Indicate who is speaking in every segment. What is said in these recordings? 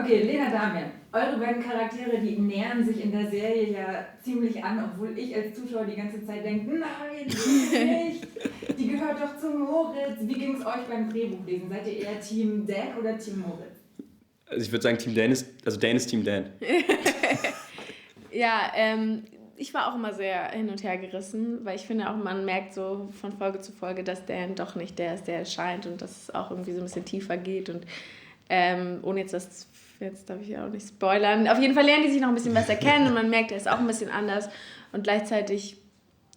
Speaker 1: Okay, Lena, Damian, eure beiden Charaktere, die nähern sich in der Serie ja ziemlich an, obwohl ich als Zuschauer die ganze Zeit denke, nein, nicht, die gehört doch zu Moritz. Wie ging es euch beim Drehbuchlesen? Seid ihr eher Team Dan oder Team Moritz?
Speaker 2: Also ich würde sagen, Dan ist Team Dan.
Speaker 3: Ja, ich war auch immer sehr hin und her gerissen, weil ich finde auch, man merkt so von Folge zu Folge, dass Dan doch nicht der ist, der erscheint und dass es auch irgendwie so ein bisschen tiefer geht und ohne jetzt darf ich auch nicht spoilern, auf jeden Fall lernen die sich noch ein bisschen besser kennen und man merkt, er ist auch ein bisschen anders und gleichzeitig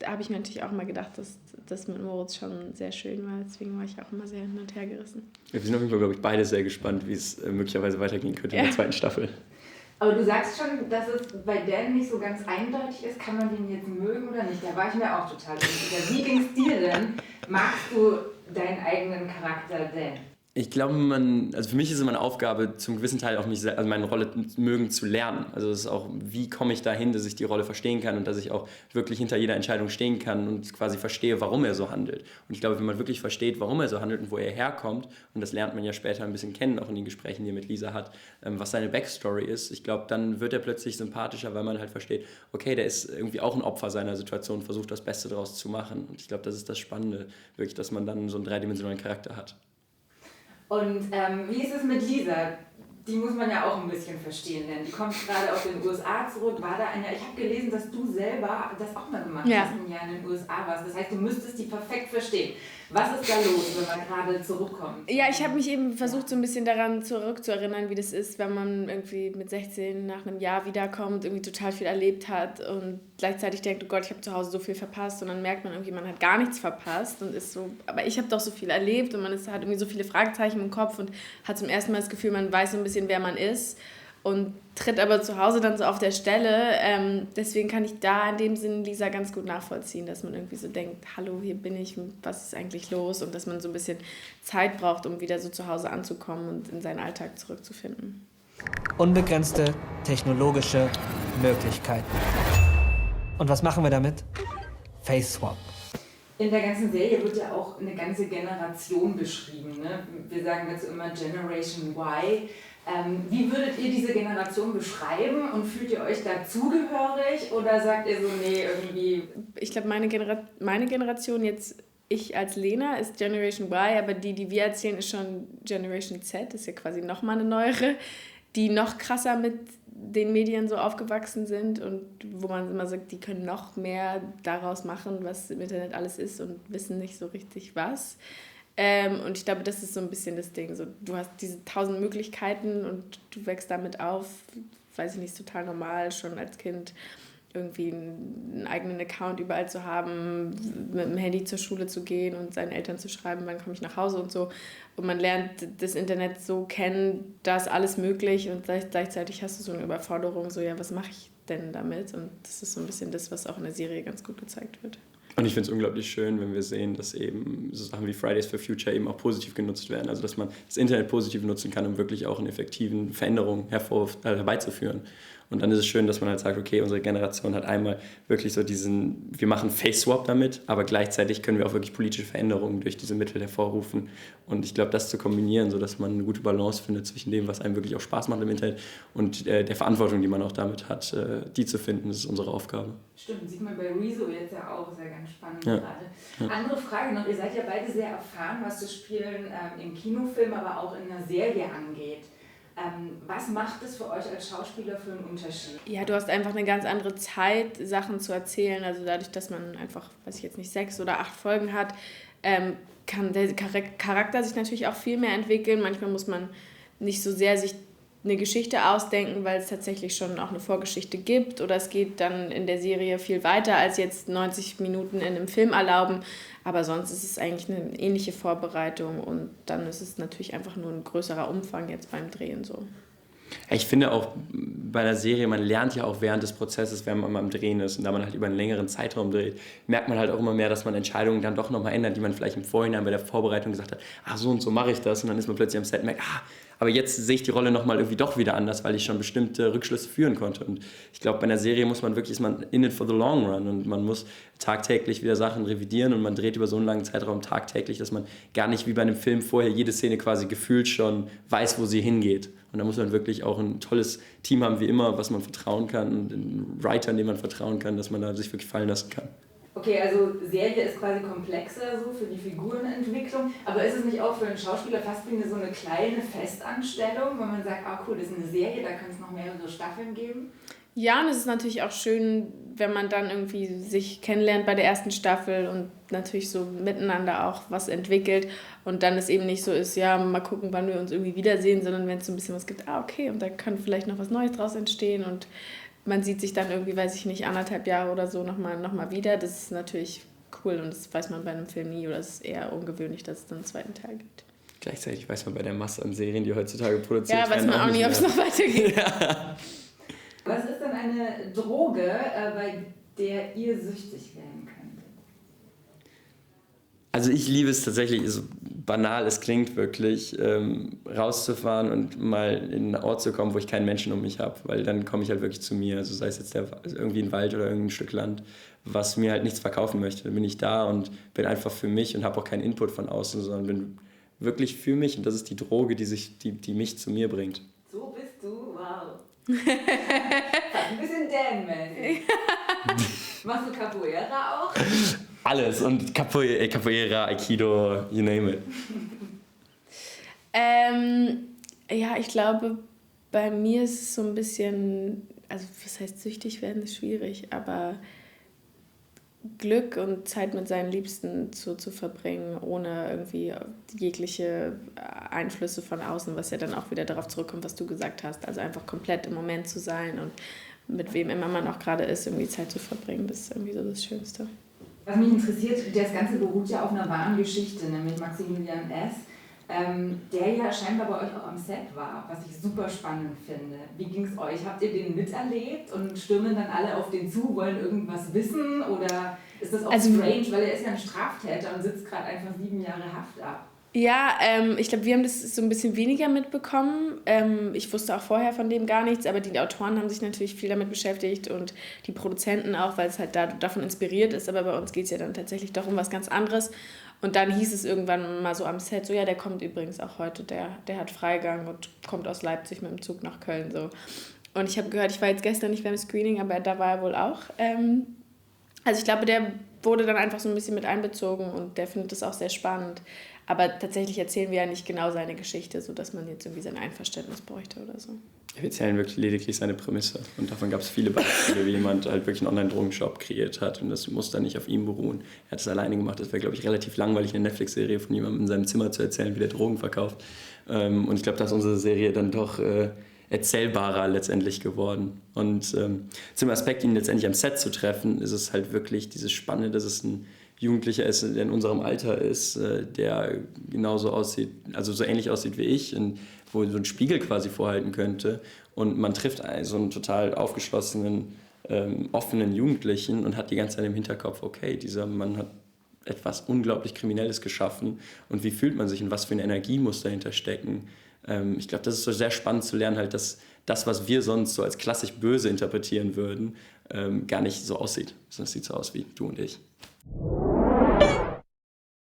Speaker 3: habe ich mir natürlich auch mal gedacht, dass das mit Moritz schon sehr schön war, deswegen war ich auch immer sehr hin und her gerissen.
Speaker 2: Ja, wir sind auf jeden Fall, glaube ich, beide sehr gespannt, wie es möglicherweise weitergehen könnte in der zweiten Staffel.
Speaker 1: Aber du sagst schon, dass es bei Dan nicht so ganz eindeutig ist, kann man den jetzt mögen oder nicht? Da war ich mir auch total unsicher. Wie ging es dir denn? Magst du deinen eigenen Charakter Dan?
Speaker 2: Ich glaube, also für mich ist es immer eine Aufgabe, zum gewissen Teil auch meine Rolle mögen zu lernen. Also es ist auch, wie komme ich dahin, dass ich die Rolle verstehen kann und dass ich auch wirklich hinter jeder Entscheidung stehen kann und quasi verstehe, warum er so handelt. Und ich glaube, wenn man wirklich versteht, warum er so handelt und wo er herkommt, und das lernt man ja später ein bisschen kennen, auch in den Gesprächen, die er mit Lisa hat, was seine Backstory ist, ich glaube, dann wird er plötzlich sympathischer, weil man halt versteht, okay, der ist irgendwie auch ein Opfer seiner Situation, versucht das Beste daraus zu machen. Und ich glaube, das ist das Spannende, wirklich, dass man dann so einen dreidimensionalen Charakter hat.
Speaker 1: Und wie ist es mit Lisa? Die muss man ja auch ein bisschen verstehen, denn die kommt gerade aus den USA zurück. War da ich habe gelesen, dass du selber das auch mal gemacht hast, ein Jahr in den USA warst. Das heißt, du müsstest die perfekt verstehen. Was ist da los, wenn man gerade zurückkommt?
Speaker 3: Ja, ich habe mich eben versucht, so ein bisschen daran zurückzuerinnern, wie das ist, wenn man irgendwie mit 16 nach einem Jahr wiederkommt, irgendwie total viel erlebt hat und gleichzeitig denkt, oh Gott, ich habe zu Hause so viel verpasst und dann merkt man irgendwie, man hat gar nichts verpasst und ist so, aber ich habe doch so viel erlebt und man hat irgendwie so viele Fragezeichen im Kopf und hat zum ersten Mal das Gefühl, man weiß so ein bisschen, wer man ist und tritt aber zu Hause dann so auf der Stelle. Deswegen kann ich da in dem Sinn Lisa ganz gut nachvollziehen, dass man irgendwie so denkt, hallo, hier bin ich, was ist eigentlich los? Und dass man so ein bisschen Zeit braucht, um wieder so zu Hause anzukommen und in seinen Alltag zurückzufinden.
Speaker 4: Unbegrenzte technologische Möglichkeiten. Und was machen wir damit? Face Swap.
Speaker 1: In der ganzen Serie wird ja auch eine ganze Generation beschrieben. Ne? Wir sagen dazu immer Generation Y. Wie würdet ihr diese Generation beschreiben und fühlt ihr euch dazugehörig oder sagt ihr so, nee, irgendwie...
Speaker 3: Ich glaube, meine Generation jetzt, ich als Lena, ist Generation Y, aber die wir erzählen, ist schon Generation Z, ist ja quasi nochmal eine neuere, die noch krasser mit den Medien so aufgewachsen sind und wo man immer sagt, die können noch mehr daraus machen, was im Internet alles ist und wissen nicht so richtig was. Und ich glaube, das ist so ein bisschen das Ding. So, du hast diese 1000 Möglichkeiten und du wächst damit auf, weiß ich nicht, total normal, schon als Kind irgendwie einen eigenen Account überall zu haben, mit dem Handy zur Schule zu gehen und seinen Eltern zu schreiben, wann komme ich nach Hause und so. Und man lernt das Internet so kennen, da ist alles möglich und gleichzeitig hast du so eine Überforderung, so ja, was mache ich denn damit? Und das ist so ein bisschen das, was auch in der Serie ganz gut gezeigt wird.
Speaker 2: Und ich finde es unglaublich schön, wenn wir sehen, dass eben so Sachen wie Fridays for Future eben auch positiv genutzt werden. Also dass man das Internet positiv nutzen kann, um wirklich auch eine effektiven Veränderungen herbeizuführen. Und dann ist es schön, dass man halt sagt, okay, unsere Generation hat einmal wirklich so wir machen Face-Swap damit, aber gleichzeitig können wir auch wirklich politische Veränderungen durch diese Mittel hervorrufen. Und ich glaube, das zu kombinieren, sodass man eine gute Balance findet zwischen dem, was einem wirklich auch Spaß macht im Internet und der Verantwortung, die man auch damit hat, die zu finden, das ist unsere Aufgabe.
Speaker 1: Stimmt, sieht man bei Rezo jetzt ja auch, ist ja ganz spannend gerade. Ja. Andere Frage noch, ihr seid ja beide sehr erfahren, was das Spielen im Kinofilm, aber auch in einer Serie angeht. Was macht es für euch als Schauspieler für einen Unterschied?
Speaker 3: Ja, du hast einfach eine ganz andere Zeit, Sachen zu erzählen. Also dadurch, dass man einfach, weiß ich jetzt nicht, 6 oder 8 Folgen hat, kann der Charakter sich natürlich auch viel mehr entwickeln. Manchmal muss man nicht so sehr sich eine Geschichte ausdenken, weil es tatsächlich schon auch eine Vorgeschichte gibt oder es geht dann in der Serie viel weiter, als jetzt 90 Minuten in einem Film erlauben, aber sonst ist es eigentlich eine ähnliche Vorbereitung und dann ist es natürlich einfach nur ein größerer Umfang jetzt beim Drehen so.
Speaker 2: Ich finde auch bei der Serie, man lernt ja auch während des Prozesses, wenn man am Drehen ist und da man halt über einen längeren Zeitraum dreht, merkt man halt auch immer mehr, dass man Entscheidungen dann doch nochmal ändert, die man vielleicht im Vorhinein bei der Vorbereitung gesagt hat, so und so mache ich das und dann ist man plötzlich am Set und merkt, Aber jetzt sehe ich die Rolle nochmal irgendwie doch wieder anders, weil ich schon bestimmte Rückschlüsse führen konnte. Und ich glaube, bei einer Serie ist man in it for the long run und man muss tagtäglich wieder Sachen revidieren und man dreht über so einen langen Zeitraum tagtäglich, dass man gar nicht wie bei einem Film vorher jede Szene quasi gefühlt schon weiß, wo sie hingeht. Und da muss man wirklich auch ein tolles Team haben wie immer, was man vertrauen kann und einen Writer, dem man vertrauen kann, dass man da sich wirklich fallen lassen kann.
Speaker 1: Okay, also Serie ist quasi komplexer so für die Figurenentwicklung, aber ist es nicht auch für einen Schauspieler fast wie so eine kleine Festanstellung, wo man sagt, cool, das ist eine Serie, da kann es noch mehrere Staffeln geben?
Speaker 3: Ja, und es ist natürlich auch schön, wenn man dann irgendwie sich kennenlernt bei der ersten Staffel und natürlich so miteinander auch was entwickelt und dann es eben nicht so ist, ja, mal gucken, wann wir uns irgendwie wiedersehen, sondern wenn es so ein bisschen was gibt, okay, und da kann vielleicht noch was Neues draus entstehen und man sieht sich dann irgendwie, weiß ich nicht, 1,5 Jahre oder so noch mal wieder. Das ist natürlich cool und das weiß man bei einem Film nie oder es ist eher ungewöhnlich, dass es dann einen zweiten Teil gibt.
Speaker 2: Gleichzeitig weiß man bei der Masse an Serien, die heutzutage produziert werden.
Speaker 3: Ja, weiß man auch nicht, ob es noch weitergeht.
Speaker 2: Ja.
Speaker 1: Was ist denn eine Droge, bei der ihr süchtig werden könnt?
Speaker 2: Also ich liebe es tatsächlich, so banal es klingt wirklich, rauszufahren und mal in einen Ort zu kommen, wo ich keinen Menschen um mich habe, weil dann komme ich halt wirklich zu mir, also sei es jetzt irgendwie ein Wald oder irgendein Stück Land, was mir halt nichts verkaufen möchte. Dann bin ich da und bin einfach für mich und habe auch keinen Input von außen, sondern bin wirklich für mich und das ist die Droge, die mich zu mir bringt.
Speaker 1: So bist du, wow. Ein bisschen Dan-mäßig. Machst du Capoeira auch?
Speaker 2: Alles und Capoeira, Aikido, you name it.
Speaker 3: Ja, ich glaube, bei mir ist es so ein bisschen, also was heißt süchtig werden, ist schwierig, aber Glück und Zeit mit seinen Liebsten zu verbringen, ohne irgendwie jegliche Einflüsse von außen, was ja dann auch wieder darauf zurückkommt, was du gesagt hast. Also einfach komplett im Moment zu sein und mit wem immer man auch gerade ist, irgendwie Zeit zu verbringen, das ist irgendwie so das Schönste.
Speaker 1: Was mich interessiert, das Ganze beruht ja auf einer wahren Geschichte, nämlich Maximilian S., der ja scheinbar bei euch auch am Set war, was ich super spannend finde. Wie ging es euch? Habt ihr den miterlebt und stürmen dann alle auf den zu, wollen irgendwas wissen? Oder ist das auch strange, weil er ist ja ein Straftäter und sitzt gerade einfach 7 Jahre Haft ab?
Speaker 3: Ja, ich glaube, wir haben das so ein bisschen weniger mitbekommen. Ich wusste auch vorher von dem gar nichts, aber die Autoren haben sich natürlich viel damit beschäftigt und die Produzenten auch, weil es halt davon inspiriert ist. Aber bei uns geht es ja dann tatsächlich doch um was ganz anderes. Und dann hieß es irgendwann mal so am Set, so ja, der kommt übrigens auch heute, der hat Freigang und kommt aus Leipzig mit dem Zug nach Köln. So. Und ich habe gehört, ich war jetzt gestern nicht beim Screening, aber da war er wohl auch. Also ich glaube, der wurde dann einfach so ein bisschen mit einbezogen und der findet das auch sehr spannend. Aber tatsächlich erzählen wir ja nicht genau seine Geschichte, sodass man jetzt irgendwie sein Einverständnis bräuchte oder so.
Speaker 2: Wir erzählen wirklich lediglich seine Prämisse. Und davon gab es viele Beispiele, wie jemand halt wirklich einen Online-Drogenshop kreiert hat. Und das muss dann nicht auf ihm beruhen. Er hat es alleine gemacht. Das wäre, glaube ich, relativ langweilig, eine Netflix-Serie von jemandem in seinem Zimmer zu erzählen, wie der Drogen verkauft. Und ich glaube, da ist unsere Serie dann doch erzählbarer letztendlich geworden. Und zum Aspekt, ihn letztendlich am Set zu treffen, ist es halt wirklich dieses Spannende, dass es ein Jugendlicher ist, der in unserem Alter ist, der genauso aussieht, also so ähnlich aussieht wie ich, und wo so ein Spiegel quasi vorhalten könnte. Und man trifft so einen total aufgeschlossenen, offenen Jugendlichen und hat die ganze Zeit im Hinterkopf, okay, dieser Mann hat etwas unglaublich Kriminelles geschaffen und wie fühlt man sich und was für eine Energie muss dahinter stecken. Ich glaube, das ist so sehr spannend zu lernen, halt, dass das, was wir sonst so als klassisch böse interpretieren würden, gar nicht so aussieht, sondern es sieht so aus wie du und ich.